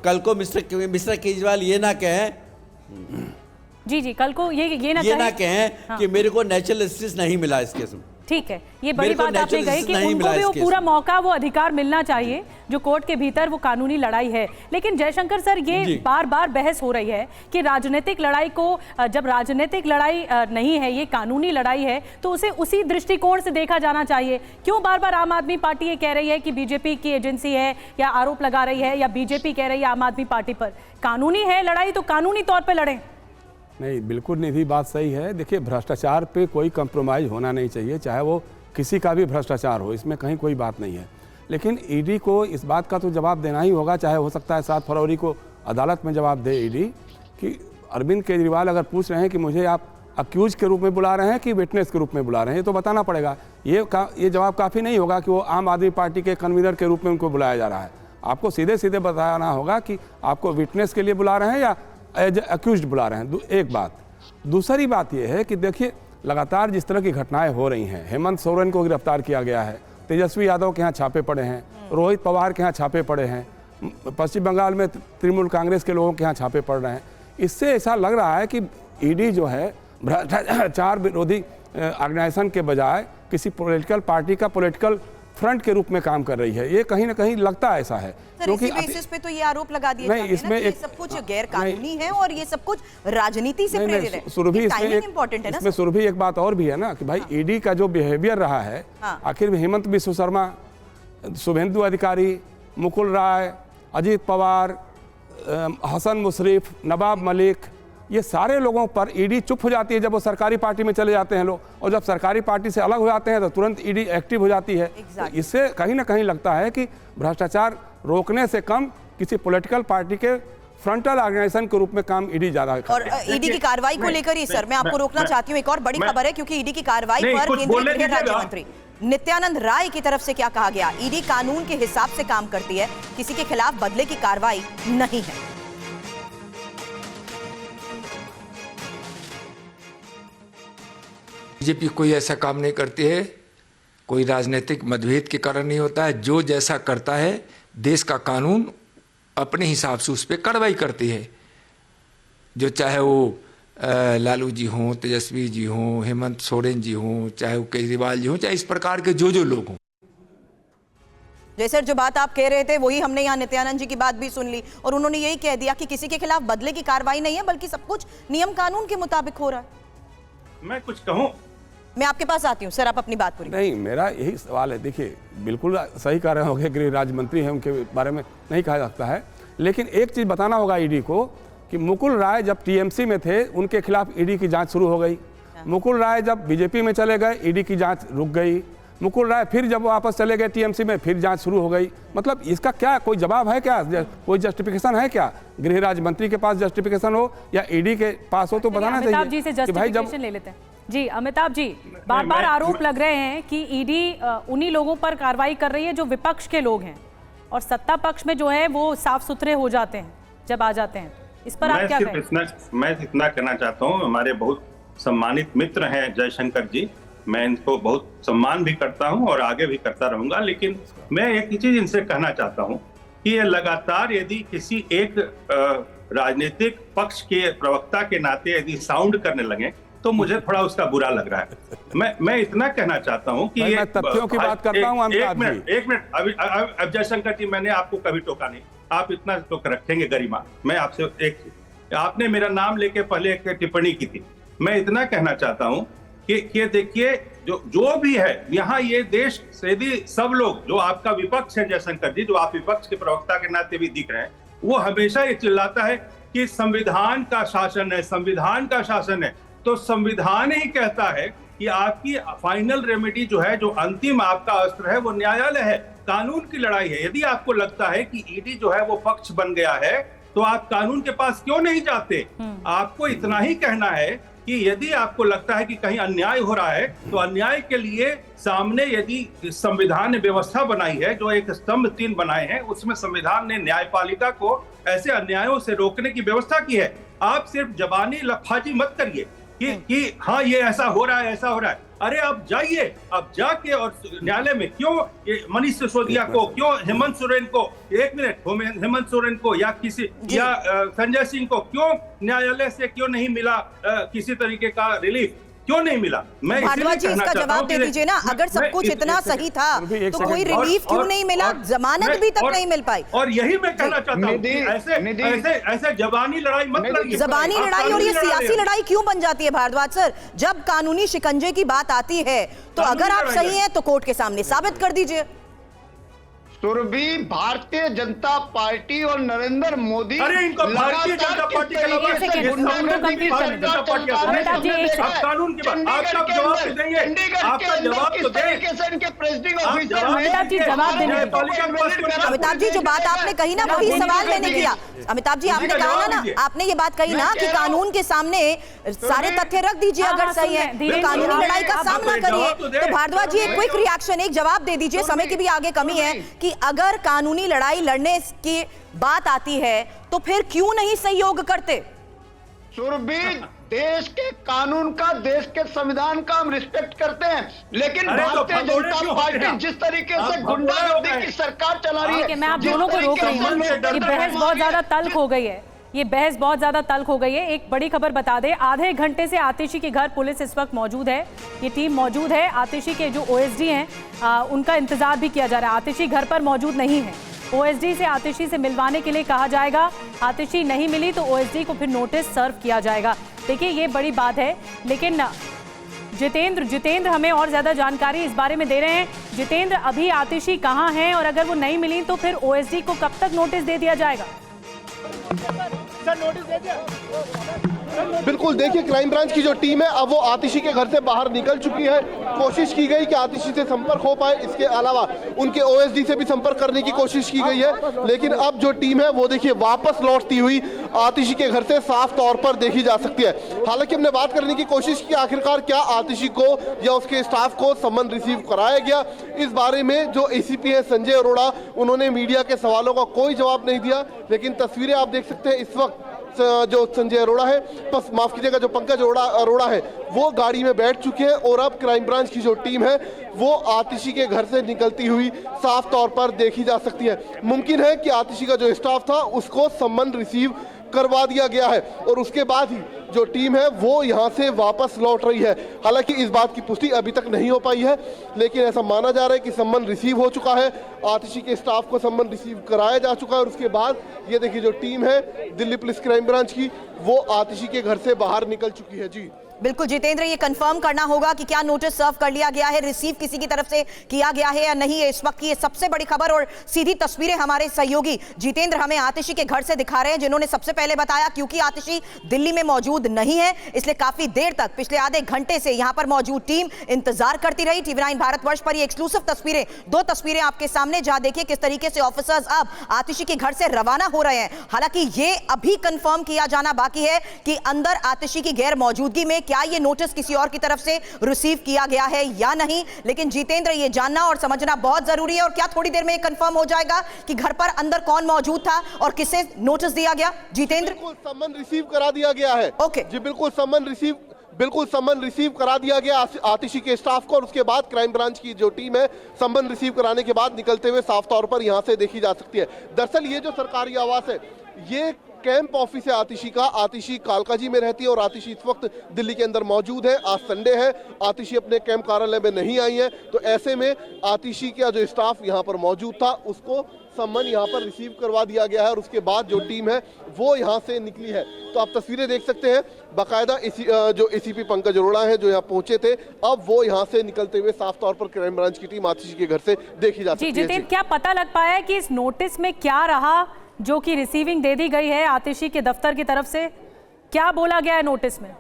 Speaker 8: कल को मिस्टर केजरीवाल ये ना कहें
Speaker 1: जी कल को ये ना
Speaker 8: कहें कि मेरे को नेचुरल जस्टिस नहीं मिला इस केस में।
Speaker 1: ठीक है, ये बड़ी बात आपने कही कि उनको भी वो पूरा मौका, वो अधिकार मिलना चाहिए जो कोर्ट के भीतर वो कानूनी लड़ाई है। लेकिन जयशंकर सर, ये बार बार बहस हो रही है कि राजनीतिक लड़ाई को, जब राजनीतिक लड़ाई नहीं है, ये कानूनी लड़ाई है, तो उसे उसी दृष्टिकोण से देखा जाना चाहिए। क्यों बार बार आम आदमी पार्टी ये कह रही है कि बीजेपी की एजेंसी है या आरोप लगा रही है, या बीजेपी कह रही है आम आदमी पार्टी पर? कानूनी है लड़ाई तो कानूनी तौर पर लड़ें।
Speaker 9: नहीं, बिल्कुल निधि, बात सही है। देखिए, भ्रष्टाचार पे कोई कंप्रोमाइज़ होना नहीं चाहिए, चाहे वो किसी का भी भ्रष्टाचार हो, इसमें कहीं कोई बात नहीं है। लेकिन ईडी को इस बात का तो जवाब देना ही होगा, चाहे हो सकता है 7 फरवरी को अदालत में जवाब दे ईडी कि अरविंद केजरीवाल अगर पूछ रहे हैं कि मुझे आप अक्यूज के रूप में बुला रहे हैं कि विटनेस के रूप में बुला रहे हैं, तो बताना पड़ेगा। ये जवाब काफ़ी नहीं होगा कि वो आम आदमी पार्टी के कन्वीनर के रूप में उनको बुलाया जा रहा है। आपको सीधे सीधे बताना होगा कि आपको विटनेस के लिए बुला रहे हैं या एज अक्यूज्ड बुला रहे हैं। एक बात। दूसरी बात यह है कि देखिए, लगातार जिस तरह की घटनाएं हो रही हैं, हेमंत सोरेन को गिरफ्तार किया गया है, तेजस्वी यादव के यहाँ छापे पड़े हैं, रोहित पवार के यहाँ छापे पड़े हैं, पश्चिम बंगाल में तृणमूल कांग्रेस के लोगों के यहाँ छापे पड़ रहे हैं। इससे ऐसा लग रहा है कि ईडी जो है भ्रष्टाचार विरोधी ऑर्गेनाइजेशन के बजाय किसी पॉलिटिकल पार्टी का पॉलिटिकल फ्रंट के रूप में काम कर रही है। ये कहीं ना कहीं लगता है ऐसा है,
Speaker 3: क्योंकि इसी बेसिस पे तो ये आरोप लगा दिए जाते हैं ना कि ये सब कुछ गैर कानूनी है और ये सब कुछ राजनीति से प्रेरित है।
Speaker 9: सुरभि,
Speaker 3: इसमें
Speaker 9: सुरभि एक बात और भी है ना कि भाई ईडी का जो बिहेवियर रहा है, आखिर हेमंत बिस्व शर्मा, शुभेंदु अधिकारी, मुकुल राय, अजीत पवार, हसन मुशर्रफ, नवाब मलिक, ये सारे लोगों पर ईडी चुप हो जाती है जब वो सरकारी पार्टी में चले जाते हैं लोग, और जब सरकारी पार्टी से अलग हो जाते हैं तो तुरंत ईडी एक्टिव हो जाती है। तो इससे कहीं ना कहीं लगता है कि भ्रष्टाचार रोकने से कम किसी पॉलिटिकल पार्टी के फ्रंटल ऑर्गेनाइजेशन के रूप में काम ईडी ज्यादा करता है।
Speaker 3: और ईडी की कार्रवाई को लेकर ही सर मैं आपको रोकना चाहती हूँ, एक और बड़ी खबर है, क्योंकि ईडी की कार्रवाई पर केंद्रीय गृह राज्य मंत्री नित्यानंद राय की तरफ से क्या कहा गया? ईडी कानून के हिसाब से काम करती है, किसी के खिलाफ बदले की कार्रवाई नहीं है।
Speaker 12: बीजेपी कोई ऐसा काम नहीं करती है, कोई राजनीतिक मतभेद के कारण नहीं होता है। जो जैसा करता है देश का कानून अपने हिसाब से उस पर कार्रवाई करती है, जो चाहे वो लालू जी हों, तेजस्वी जी हों, हेमंत सोरेन जी हों, चाहे वो केजरीवाल जी हों, चाहे इस प्रकार के जो लोग हों।
Speaker 3: जैसे जो बात आप कह रहे थे वही हमने यहाँ नित्यानंद जी की बात भी सुन ली और उन्होंने यही कह दिया कि किसी के खिलाफ बदले की कार्रवाई नहीं है, बल्कि सब कुछ नियम कानून के मुताबिक हो रहा है।
Speaker 7: मैं कुछ कहूं?
Speaker 3: मैं आपके पास आती हूँ सर, आप अपनी बात पूरी।
Speaker 9: नहीं, मेरा यही सवाल है। देखिए, बिल्कुल सही कह रहे होंगे, गृह राज्य मंत्री हैं, उनके बारे में नहीं कहा जा सकता है, लेकिन एक चीज़ बताना होगा ईडी को कि मुकुल राय जब टीएमसी में थे उनके खिलाफ ईडी की जांच शुरू हो गई। मुकुल राय जब बीजेपी में चले गए ईडी की जांच रुक गई। मुकुल राय फिर जब वापस चले गए टीएमसी में फिर जांच शुरू हो गई। मतलब इसका क्या कोई जवाब है क्या, कोई जस्टिफिकेशन है क्या? गृह राज्य मंत्री के पास जस्टिफिकेशन हो या ईडी के पास हो तो बताना चाहिए।
Speaker 1: अमिताभ जी से जस्टिफिकेशन ले लेते हैं। जी अमिताभ जी, बार बार आरोप लग रहे हैं कि ईडी उन्हीं लोगों पर कार्रवाई कर रही है जो विपक्ष के लोग हैं, और सत्ता पक्ष में जो है वो साफ सुथरे हो जाते हैं जब आ जाते हैं। इस पर आप क्या कहें?
Speaker 7: मैं इतना कहना चाहता हूँ, हमारे बहुत सम्मानित मित्र हैं जयशंकर जी, मैं इनको बहुत सम्मान भी करता हूं और आगे भी करता रहूंगा, लेकिन मैं एक ही चीज इनसे कहना चाहता हूं कि ये लगातार यदि किसी एक राजनीतिक पक्ष के प्रवक्ता के नाते यदि साउंड करने लगे तो मुझे थोड़ा उसका बुरा लग रहा है। मैं इतना कहना चाहता हूूं कि
Speaker 9: मैं तथ्यों की बात करता हूं।
Speaker 7: एक मिनट अब जयशंकर जी, मैंने आपको कभी टोका नहीं, आप इतना तो रखेंगे गरिमा। मैं आपसे आपने मेरा नाम लेके पहले एक टिप्पणी की थी। मैं इतना कहना चाहता हूं कि देखिए, जो भी है यहाँ, ये देश यदि सब लोग, जो आपका विपक्ष है जयशंकर जी, जो आप विपक्ष के प्रवक्ता के नाते भी दिख रहे हैं, वो हमेशा ये चिल्लाता है कि संविधान का शासन है, संविधान का शासन है। तो संविधान ही कहता है कि आपकी फाइनल रेमेडी जो है, जो अंतिम आपका अस्त्र है, वो न्यायालय है, कानून की लड़ाई है। यदि आपको लगता है कि ईडी जो है वो पक्ष बन गया है तो आप कानून के पास क्यों नहीं जाते? आपको इतना ही कहना है कि यदि आपको लगता है कि कहीं अन्याय हो रहा है तो अन्याय के लिए सामने यदि संविधान ने व्यवस्था बनाई है, जो एक स्तंभ 3 बनाए हैं, उसमें संविधान ने न्यायपालिका को ऐसे अन्यायों से रोकने की व्यवस्था की है। आप सिर्फ जबानी लफाजी मत करिए कि हाँ ये ऐसा हो रहा है, ऐसा हो रहा है। अरे आप जाइए, आप जाके और न्यायालय में क्यों मनीष सिसोदिया को, क्यों हेमंत सोरेन को, एक मिनट, हेमंत सोरेन को या किसी या संजय सिंह को क्यों न्यायालय से क्यों नहीं मिला किसी तरीके का रिलीफ? क्यों नहीं मिला? मैं
Speaker 3: भारद्वाज जी इसका जवाब दे दीजिए ना। अगर सब कुछ इतना सही था तो कोई रिलीफ क्यों नहीं मिला? जमानत भी तक नहीं मिल पाई।
Speaker 7: और यही मैं कहना चाहता हूँ, ऐसे जबानी लड़ाई मत लड़िए।
Speaker 3: जबानी लड़ाई और ये सियासी लड़ाई क्यों बन जाती है भारद्वाज सर? जब कानूनी शिकंजे की बात आती है तो अगर आप सही हैं तो कोर्ट के सामने साबित कर दीजिए।
Speaker 6: सुरभि, भारतीय जनता पार्टी और नरेंद्र मोदी,
Speaker 7: अरे इनको भारतीय जनता पार्टी के अलावा कानून की बात, आपका जवाब तो देंगे, आपका जवाब तो देंगे।
Speaker 3: अमिताभ जी, जो बात आपने कही ना वही सवाल मैंने किया। अमिताभ जी, आपने कहा ना, आपने ये बात कही ना कि कानून के सामने सारे तथ्य रख दीजिए, अगर सही है तो कानूनी लड़ाई का सामना करिए। तो भारद्वाज जी, एक क्विक रिएक्शन, एक जवाब दे दीजिए, समय की भी आगे कमी है, कि अगर कानूनी लड़ाई लड़ने की बात आती है तो फिर क्यों नहीं सहयोग करते?
Speaker 6: सुरभि, देश के कानून का, देश के संविधान का हम रिस्पेक्ट करते हैं, लेकिन भारतीय जनता पार्टी जिस तरीके से गुंडागर्दी की सरकार चला रही है,
Speaker 1: मैं आप दोनों को रोक रही हूँ। ये बहस बहुत ज्यादा तल्ख हो गई है, ये बहस बहुत ज्यादा तल्ख हो गई है। एक बड़ी खबर बता दें, आधे घंटे से आतिशी के घर पुलिस इस वक्त मौजूद है, ये टीम मौजूद है। आतिशी के जो ओएसडी हैं उनका इंतजार भी किया जा रहा है। आतिशी घर पर मौजूद नहीं है, ओएसडी से आतिशी से मिलवाने के लिए कहा जाएगा। आतिशी नहीं मिली तो ओएसडी को फिर नोटिस सर्व किया जाएगा। देखिए ये बड़ी बात है, लेकिन जितेंद्र हमें और ज्यादा जानकारी इस बारे में दे रहे हैं। जितेंद्र, अभी आतिशी कहाँ हैं और अगर वो नहीं मिली तो फिर ओएसडी को कब तक नोटिस दे दिया जाएगा?
Speaker 5: बिल्कुल, देखिए, क्राइम ब्रांच की जो टीम है अब वो आतिशी के घर से बाहर निकल चुकी है। कोशिश की गई कि आतिशी से संपर्क हो पाए, इसके अलावा उनके ओएसडी से भी संपर्क करने की कोशिश की गई है, लेकिन अब जो टीम है वो देखिए वापस लौटती हुई आतिशी के घर से साफ तौर पर देखी जा सकती है। हालांकि हमने बात करने की कोशिश की आखिरकार क्या आतिशी को या उसके स्टाफ को सम्मन रिसीव कराया गया, इस बारे में जो एसीपी है संजय अरोड़ा, उन्होंने मीडिया के सवालों का कोई जवाब नहीं दिया। लेकिन तस्वीरें आप देख सकते हैं इस वक्त जो संजय अरोड़ा है, माफ कीजिएगा, जो पंकज अरोड़ा है, वो गाड़ी में बैठ चुके हैं और अब क्राइम ब्रांच की जो टीम है वो आतिशी के घर से निकलती हुई साफ तौर पर देखी जा सकती है। मुमकिन है कि आतिशी का जो स्टाफ था उसको सम्मन रिसीव करवा दिया गया है और उसके बाद ही जो टीम है वो यहां से वापस लौट रही है। हालांकि इस बात की पुष्टि अभी तक नहीं हो पाई है, लेकिन ऐसा माना जा रहा है कि सम्मन रिसीव हो चुका है, आतिशी के स्टाफ को सम्मन रिसीव कराया जा चुका है और उसके बाद ये देखिए जो टीम है दिल्ली पुलिस क्राइम ब्रांच की वो आतिशी के घर से बाहर निकल चुकी है। जी
Speaker 3: बिल्कुल जितेंद्र, ये कंफर्म करना होगा कि क्या नोटिस सर्व कर लिया गया है, रिसीव किसी की तरफ से किया गया है या नहीं। इस वक्त की ये सबसे बड़ी खबर और सीधी तस्वीरें हमारे सहयोगी जितेंद्र हमें आतिशी के घर से दिखा रहे हैं, जिन्होंने सबसे पहले बताया क्योंकि आतिशी दिल्ली में मौजूद नहीं है इसलिए काफी देर तक, पिछले आधे घंटे से यहां पर मौजूद टीम इंतजार करती रही। TV9 भारतवर्ष पर ये एक्सक्लूसिव तस्वीरें, 2 तस्वीरें आपके सामने, जहां देखिए किस तरीके से ऑफिसर्स अब आतिशी के घर से रवाना हो रहे हैं। हालांकि ये अभी कंफर्म किया जाना बाकी है कि अंदर आतिशी की गैर मौजूदगी में क्या ये नोटिस किसी और की तरफ से रिसीव किया गया है या नहीं। लेकिन जितेंद्र, ये जानना और समझना बहुत जरूरी है। और क्या थोड़ी देर में ये कंफर्म हो जाएगा कि घर पर अंदर कौन मौजूद था और किसे नोटिस दिया गया? जितेंद्र,
Speaker 5: बिल्कुल सम्मन रिसीव करा दिया गया है।
Speaker 3: ओके
Speaker 5: जी बिल्कुल सम्मन रिसीव करा दिया गया आतिशी के स्टाफ को और उसके बाद क्राइम ब्रांच की जो टीम है सम्मन रिसीव कराने के बाद निकलते हुए साफ तौर पर यहां से देखी जा सकती है। दरअसल ये जो सरकारी आवास है ये कैंप ऑफिस है आतिशी का। आतिशी कालकाजी में रहती है और आतिशी इस वक्त दिल्ली के अंदर मौजूद है। आज संडे है, आतिशी अपने कैंप कार्यालय में नहीं आई है, तो ऐसे में आतिशी का जो स्टाफ यहाँ पर मौजूद था उसको सम्मन यहाँ पर रिसीव करवा दिया गया है और उसके बाद जो टीम है वो यहाँ से निकली है। तो आप तस्वीरें देख सकते हैं, बाकायदा जो ACP पंकज अरोड़ा है जो यहाँ पहुंचे थे, अब वो यहाँ से निकलते हुए साफ तौर पर क्राइम ब्रांच की टीम आतिशी के घर से देखी जा सकती है।
Speaker 1: जितेंद्र, क्या पता लग पाया है कि इस नोटिस में क्या रहा जो कि रिसीविंग दे दी गई है आतिशी के दफ्तर की तरफ से? क्या बोला गया है नोटिस में?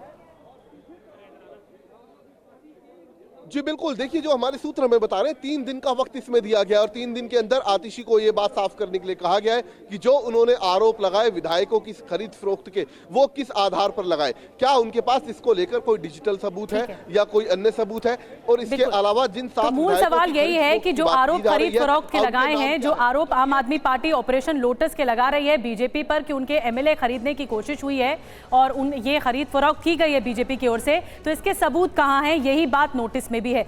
Speaker 5: जी बिल्कुल, देखिए जो हमारे सूत्र हमें बता रहे हैं 3 दिन का वक्त इसमें दिया गया और 3 दिन के अंदर आतिशी को ये बात साफ करने के लिए कहा गया है कि जो उन्होंने आरोप लगाए विधायकों की खरीद फरोख्त के, वो किस आधार पर लगाए, क्या उनके पास इसको लेकर कोई डिजिटल सबूत है या कोई अन्य सबूत है। और इसके अलावा जिन
Speaker 1: तो मूल सवाल यही है कि जो आरोप खरीद फरोख्त के लगाए हैं, जो आरोप आम आदमी पार्टी ऑपरेशन लोटस के लगा रही है बीजेपी पर कि उनके MLA खरीदने की कोशिश हुई है और ये खरीद फरोख्त की गई है बीजेपी की ओर से, तो इसके सबूत कहाँ हैं, यही बात नोटिस में भी है।